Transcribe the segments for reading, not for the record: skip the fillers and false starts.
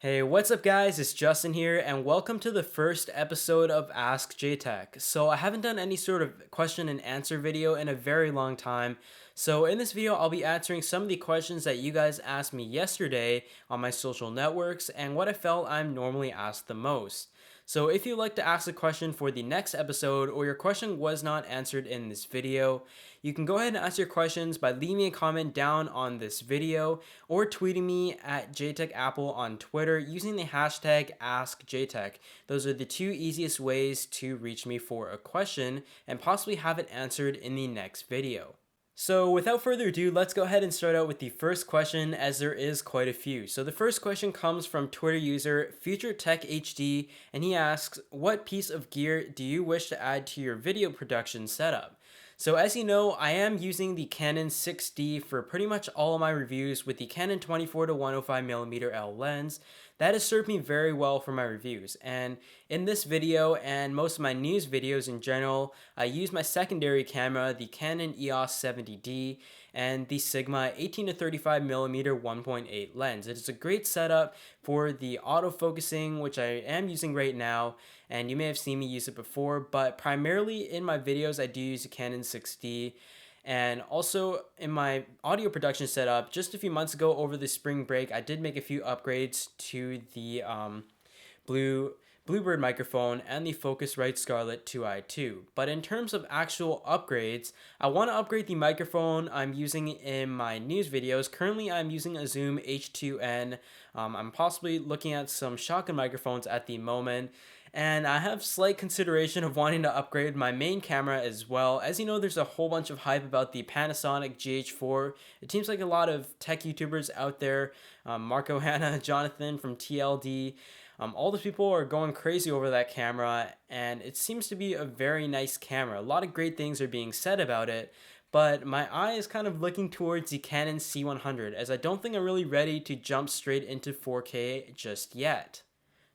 Hey, what's up, guys? It's Justin here, and welcome to the first episode of AskJTech. So, I haven't done any sort of question and answer video in a very long time. So, in this video, I'll be answering some of the questions that you guys asked me yesterday on my social networks and what I felt I'm normally asked the most. So, if you'd like to ask a question for the next episode or your question was not answered in this video, you can go ahead and ask your questions by leaving a comment down on this video or tweeting me at JTechApple on Twitter using the hashtag AskJTech. Those are the two easiest ways to reach me for a question and possibly have it answered in the next video. So without further ado, let's go ahead and start out with the first question, as there is quite a few. So the first question comes from Twitter user FutureTechHD, and he asks, what piece of gear do you wish to add to your video production setup? So as you know, I am using the Canon 6D for pretty much all of my reviews with the Canon 24 to 105mm L lens. That has served me very well for my reviews, and in this video and most of my news videos in general, I use my secondary camera, the Canon EOS 70D, and the Sigma 18 to 35mm 1.8 lens. It is a great setup for the autofocusing, which I am using right now, and you may have seen me use it before, but primarily in my videos I do use a Canon 6D. And also in my audio production setup, just a few months ago over the spring break, I did make a few upgrades to the Bluebird microphone and the Focusrite Scarlett 2i2. But in terms of actual upgrades, I want to upgrade the microphone I'm using in my news videos. Currently, I'm using a Zoom H2n. I'm possibly looking at some shotgun microphones at the moment. And I have slight consideration of wanting to upgrade my main camera as well. As you know, there's a whole bunch of hype about the Panasonic GH4. It seems like a lot of tech YouTubers out there, Marco Hanna, Jonathan from TLD, all those people are going crazy over that camera, and it seems to be a very nice camera. A lot of great things are being said about it, but my eye is kind of looking towards the Canon C100, as I don't think I'm really ready to jump straight into 4K just yet.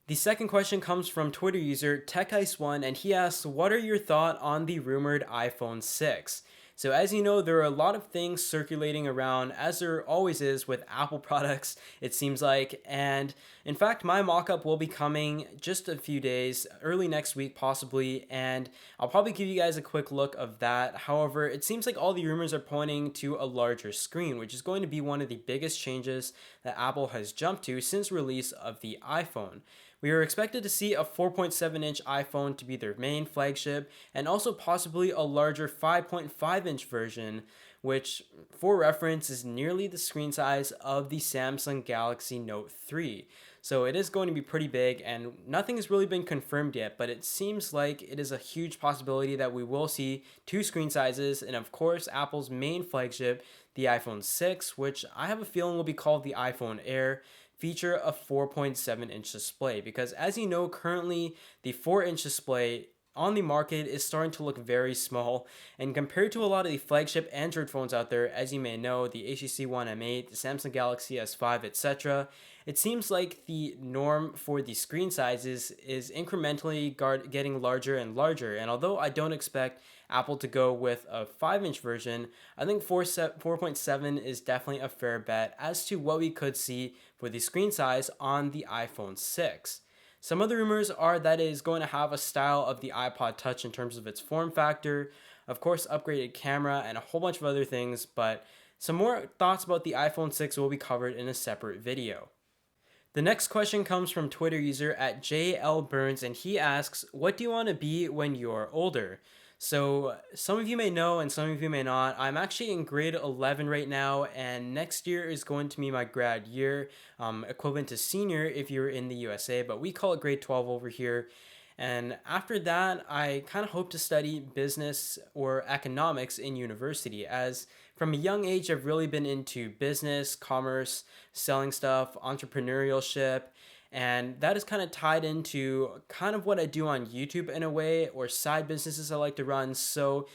The second question comes from Twitter user TechIce1, and he asks, what are your thoughts on the rumored iPhone 6? So as you know, there are a lot of things circulating around, as there always is with Apple products, it seems like. And in fact, my mockup will be coming just a few days, early next week possibly, and I'll probably give you guys a quick look of that. However, it seems like all the rumors are pointing to a larger screen, which is going to be one of the biggest changes that Apple has jumped to since release of the iPhone. We are expected to see a 4.7-inch iPhone to be their main flagship, and also possibly a larger 5.5-inch version, which, for reference, is nearly the screen size of the Samsung Galaxy Note 3. So it is going to be pretty big, and nothing has really been confirmed yet, but it seems like it is a huge possibility that we will see two screen sizes, and of course Apple's main flagship, the iPhone 6, which I have a feeling will be called the iPhone Air, feature a 4.7-inch display, because as you know, currently the 4-inch display on the market is starting to look very small, and compared to a lot of the flagship Android phones out there, as you may know, the HTC One M8, the Samsung Galaxy S5, etc., it seems like the norm for the screen sizes is incrementally getting larger and larger. And although I don't expect Apple to go with a 5-inch version, I think 4.7 is definitely a fair bet as to what we could see for the screen size on the iPhone 6. Some other rumors are that it is going to have a style of the iPod Touch in terms of its form factor, of course upgraded camera, and a whole bunch of other things, but some more thoughts about the iPhone 6 will be covered in a separate video. The next question comes from Twitter user at JLBurns, and he asks, what do you want to be when you're older? So some of you may know and some of you may not. I'm actually in grade 11 right now, and next year is going to be my grad year, equivalent to senior if you're in the USA, but we call it grade 12 over here. And after that, I kind of hope to study business or economics in university, as from a young age, I've really been into business, commerce, selling stuff, entrepreneurship, and that is kind of tied into kind of what I do on YouTube in a way, or side businesses I like to run. So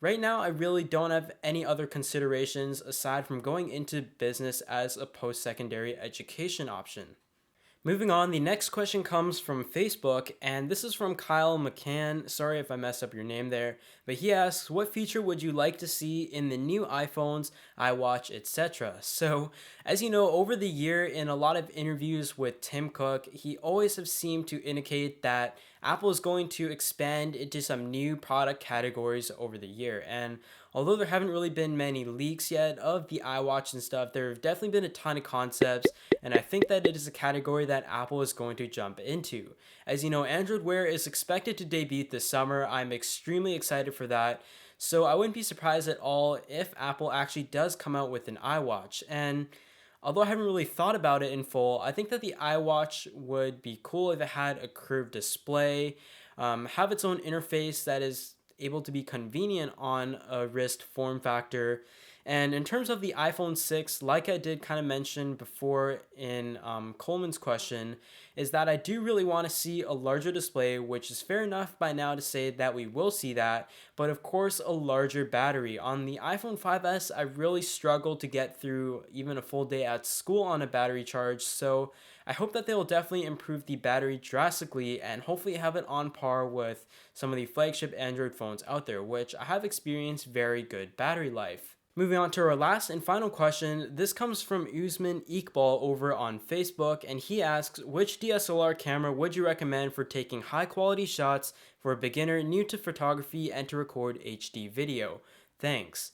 right now, I really don't have any other considerations aside from going into business as a post-secondary education option. Moving on, the next question comes from Facebook, and this is from Kyle McCann. Sorry if I messed up your name there, but he asks, "What feature would you like to see in the new iPhones, iWatch, etc.?" So, as you know, over the year, in a lot of interviews with Tim Cook, he always have seemed to indicate that Apple is going to expand into some new product categories over the year. And although there haven't really been many leaks yet of the iWatch and stuff, there have definitely been a ton of concepts, and I think that it is a category that Apple is going to jump into. As you know, Android Wear is expected to debut this summer. I'm extremely excited for that. So I wouldn't be surprised at all if Apple actually does come out with an iWatch. And although I haven't really thought about it in full, I think that the iWatch would be cool if it had a curved display, have its own interface that is able to be convenient on a wrist form factor. And in terms of the iPhone 6, like I did kind of mention before in Coleman's question, is that I do really want to see a larger display, which is fair enough by now to say that we will see that, but of course a larger battery. On the iPhone 5S, I really struggled to get through even a full day at school on a battery charge, so I hope that they will definitely improve the battery drastically and hopefully have it on par with some of the flagship Android phones out there, which I have experienced very good battery life. Moving on to our last and final question. This comes from Usman Iqbal over on Facebook, and he asks, "Which DSLR camera would you recommend for taking high quality shots for a beginner new to photography and to record HD video? Thanks."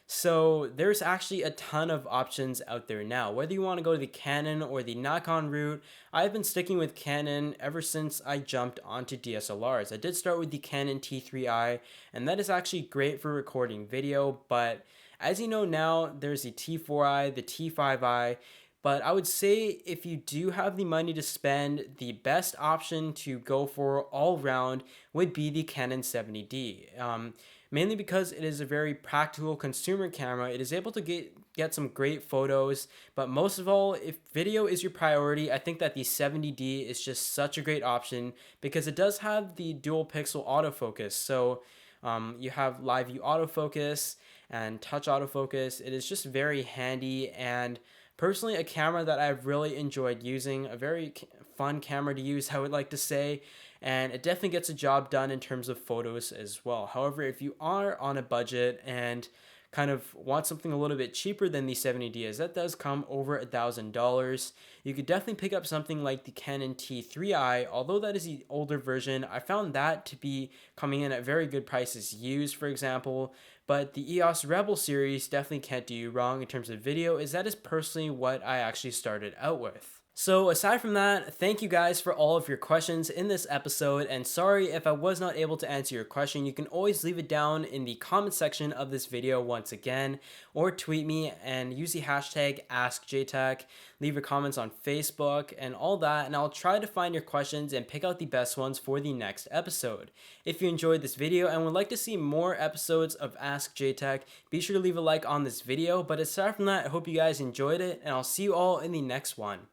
So there's actually a ton of options out there now. Whether you want to go to the Canon or the Nikon route, I've been sticking with Canon ever since I jumped onto DSLRs. I did start with the Canon T3i, and that is actually great for recording video, but as you know now, there's the T4i, the T5i, but I would say if you do have the money to spend, the best option to go for all round would be the Canon 70D. Mainly because it is a very practical consumer camera. It is able to get some great photos, but most of all, if video is your priority, I think that the 70D is just such a great option because it does have the dual pixel autofocus. So you have live view autofocus and touch autofocus. It is just very handy, and personally a camera that I've really enjoyed using, a very fun camera to use, I would like to say, and it definitely gets a job done in terms of photos as well. However, if you are on a budget and kind of want something a little bit cheaper than the 70D, as that does come over $1,000, you could definitely pick up something like the Canon T3i. Although that is the older version, I found that to be coming in at very good prices used, for example. But the EOS Rebel series definitely can't do you wrong in terms of video, as that is personally what I actually started out with. So aside from that, thank you guys for all of your questions in this episode, and sorry if I was not able to answer your question. You can always leave it down in the comment section of this video once again, or tweet me and use the hashtag AskJTech, leave your comments on Facebook and all that, and I'll try to find your questions and pick out the best ones for the next episode. If you enjoyed this video and would like to see more episodes of AskJTech, be sure to leave a like on this video, but aside from that, I hope you guys enjoyed it, and I'll see you all in the next one.